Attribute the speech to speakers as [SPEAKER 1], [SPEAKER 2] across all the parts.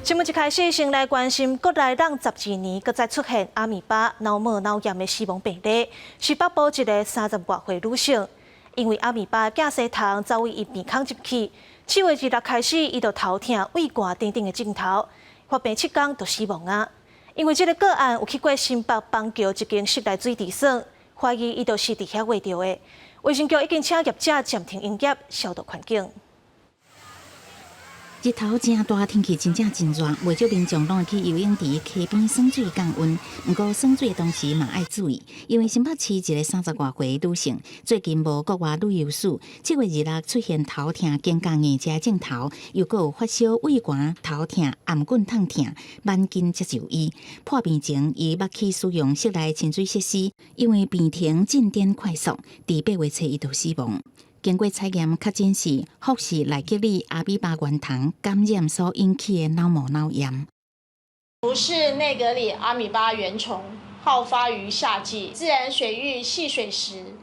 [SPEAKER 1] 新闻一开始，先来关心国内让12年，搁再出现阿米巴脑膜脑炎的死亡病例，是北部一个30多岁女性，因为阿米巴寄生虫早为伊鼻孔入去，7月2日开始，伊就头痛、胃寒等等的症头，发病7天就死亡啊。因为这个个案有去过新北邦桥一间室内水池所，怀疑伊就是伫遐画着的。卫生局已经请业者暂停营业，消毒环境。
[SPEAKER 2] 日头正大，天气真正真热，未少民众拢会去游泳池溪边耍水降温。不过耍水的同时嘛要注意，因为新北市一个30多岁女性最近无国外旅游史，7月2日出现头痛、肩胛硬这症头，又有发烧、胃寒、头痛、颔棍痛痛，慢紧接就医。破病前，伊捌去使用室内清水设施，因为病情进展快速，伫8月初伊就死亡。 经过采验，确诊是福氏赖吉利阿比巴原糖感染所引起的脑膜脑炎。
[SPEAKER 3] 不是内格里阿米巴原虫，好发于夏季，自然水域戏水时，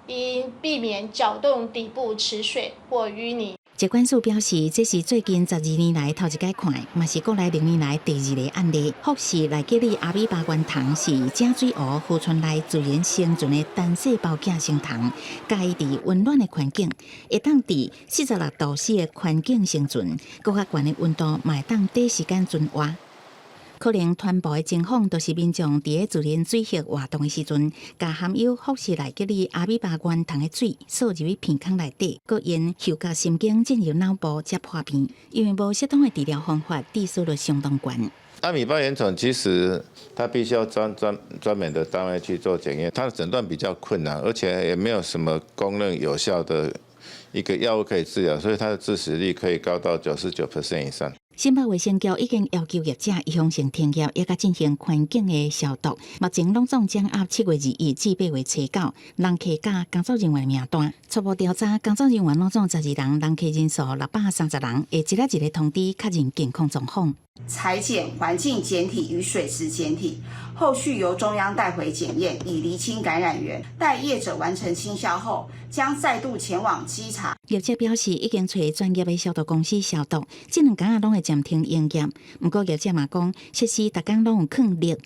[SPEAKER 3] 应避免搅动底部池水或淤泥。
[SPEAKER 2] 疾管署表示，这是最近12年来头一届看，嘛是国内6年来第2个案例。福氏赖吉利阿比巴原糖是井水湖湖村内自然生存的单细胞寄生虫，介意伫温暖的环境，会当伫46°C的环境生存，搁较悬的温度嘛会当短时间存活。 可能传播的情况，都是民众伫咧自然水域活动的时阵，将含有福氏赖吉利阿米巴原糖的水扫入去鼻孔内底，搁因嗅觉神经进入脑部才破病。因为无适当的治疗方法，致死率相当高。
[SPEAKER 4] 阿米巴原虫其实它必须要专门的单位去做检验，它的诊断比较困难，而且也没有什么公认有效的一个药物可以治疗，所以它的致死率可以高到99% 以上。
[SPEAKER 2] 新北卫生局已经要求业者预防性停业，也甲进行环境的消毒。目前拢总掌握7月2日至8月初9人客甲工作人员的名单。初步调查，工作人员拢总12人，人客人数630人，会一个一个通知确认健康状况。
[SPEAKER 5] 裁剪环境检体与水池检体，后续由中央带回检验，以厘清感染源。待业者完成清消后，将再度前往稽查。
[SPEAKER 2] 业者表示，已经找专业的消毒公司消毒，这2天拢会暂停营业。不过业者嘛讲，设施逐天拢有放氯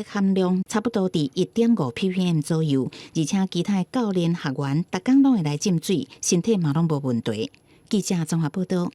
[SPEAKER 2] 含量差不多伫1.5 ppm 左右，而且其他教练学员逐天拢会来浸水，身体嘛拢无问题。记者综合报道。